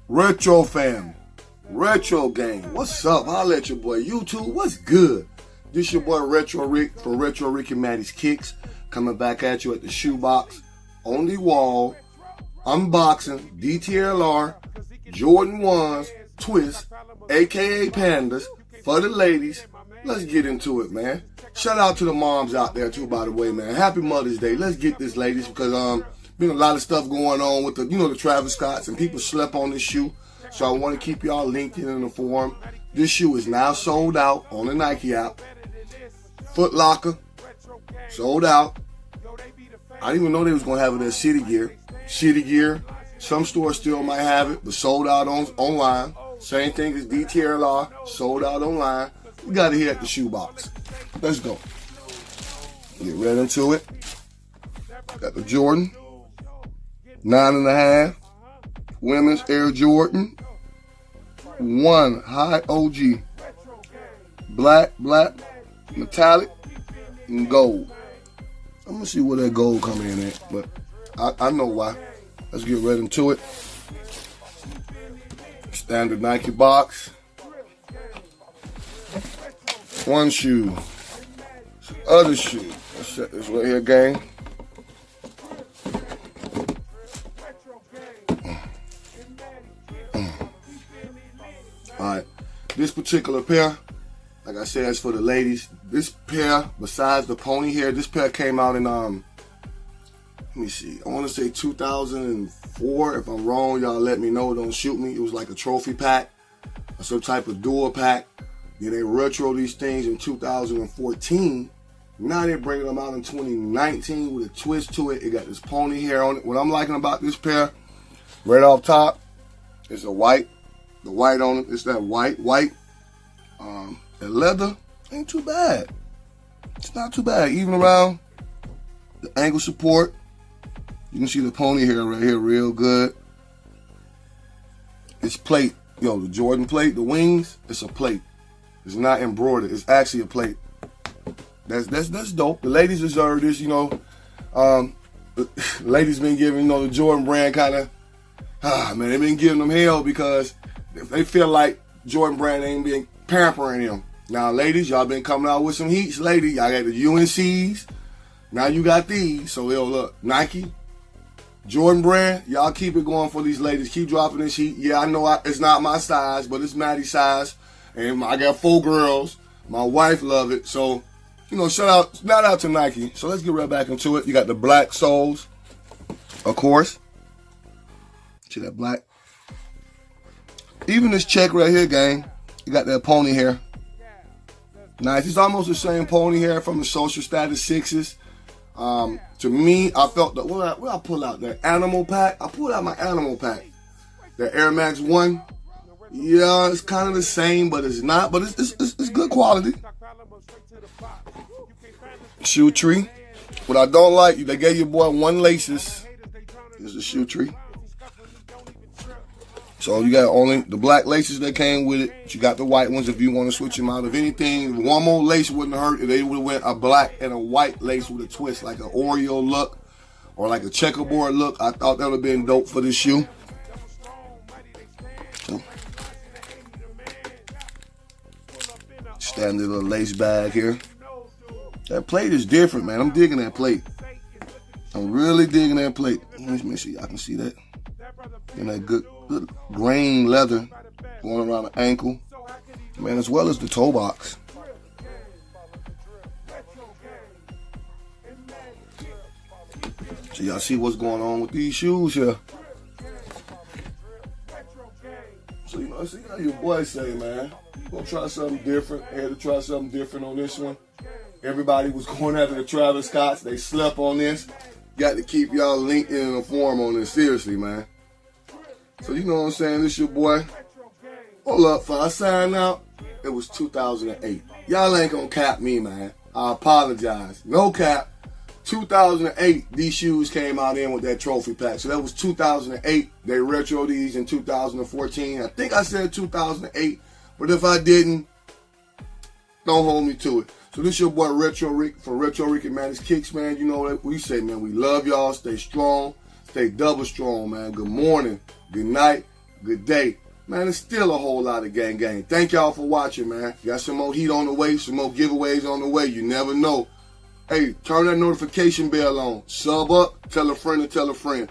Retro fam, retro gang, what's up? Holla at your boy YouTube, what's good? This your boy Retro Rick from Retro Rick and Maddie's Kicks, coming back at you at the shoebox, on the wall, unboxing, DTLR, Jordan 1s, Twist, aka Pandas, for the ladies. Let's get into it, man. Shout out to the moms out there too, by the way, man. Happy Mother's Day. Let's get this, ladies, because been a lot of stuff going on with the Travis Scotts, and people slept on this shoe. So I want to keep y'all linked in the forum. This shoe is now sold out on the Nike app. Foot Locker, sold out. I didn't even know they was gonna have it at City Gear. City Gear, some stores still might have it, but sold out online. Same thing as DTLR, sold out online. We got it here at the shoebox. Let's go. Get right into it. Got the Jordan 9.5 women's Air Jordan 1 high OG, black, metallic, and gold. I'm gonna see where that gold come in at, but I know why. Let's get right into it. Standard Nike box. One shoe. Other shoe. Let's set this right here, gang. Alright, this particular pair, like I said, is for the ladies. This pair, besides the pony hair, this pair came out in, let me see, I want to say 2004. If I'm wrong, y'all let me know, don't shoot me. It was like a trophy pack, or some type of dual pack. Then they retro these things in 2014. Now they're bringing them out in 2019 with a twist to it. It got this pony hair on it. What I'm liking about this pair, right off top, is a white. The white on it, it's that white. The leather ain't too bad. It's not too bad. Even around the ankle support, you can see the pony hair right here real good. It's plate. Yo, the Jordan plate, the wings, it's a plate. It's not embroidered. It's actually a plate. That's dope. The ladies deserve this, The ladies been giving, the Jordan brand kind of, man, they been giving them hell because they feel like Jordan brand ain't been pampering them. Now, ladies, y'all been coming out with some heats, ladies. Y'all got the UNCs. Now you got these. So, yo, look, Nike, Jordan brand, y'all keep it going for these ladies. Keep dropping this heat. Yeah, I know it's not my size, but it's Maddie's size. And I got 4 girls. My wife love it. So, shout out to Nike. So let's get right back into it. You got the black soles, of course. See that black? Even this check right here, gang, you got that pony hair. Nice. It's almost the same pony hair from the Social Status 6s. To me, I felt that, what I pull out? That animal pack? I pulled out my animal pack. The Air Max 1. Yeah, it's kind of the same, but it's not. But it's good quality. Shoe tree. What I don't like, they gave your boy 1 laces. Here's the shoe tree. So you got only the black laces that came with it. But you got the white ones if you want to switch them out. If anything, 1 more lace wouldn't hurt if they would have went a black and a white lace with a twist, like an Oreo look or like a checkerboard look. I thought that would have been dope for this shoe. Standard little lace bag here. That plate is different, man. I'm digging that plate. I'm really digging that plate. Let me make sure y'all can see that. And that good grain leather going around the ankle. Man, as well as the toe box. So y'all see what's going on with these shoes here. So see how your boy say, man. Gonna try something different. I had to try something different on this one. Everybody was going after the Travis Scotts. They slept on this. Got to keep y'all linked in the forum on this. Seriously, man. So you know what I'm saying? This your boy. Hold up, for I signed out, it was 2008. Y'all ain't gonna cap me, man. I apologize. No cap. 2008, these shoes came out in with that trophy pack. So that was 2008. They retro these in 2014. I think I said 2008. But if I didn't, don't hold me to it. So this your boy Retro Rick for Retro Rick and Maddie's Kicks, man. You know what we say, man. We love y'all. Stay strong. Stay double strong, man. Good morning. Good night. good day. Man, it's still a whole lot of gang. Thank y'all for watching, man. Got some more heat on the way, some more giveaways on the way. You never know. Hey, turn that notification bell on. Sub up, tell a friend to tell a friend.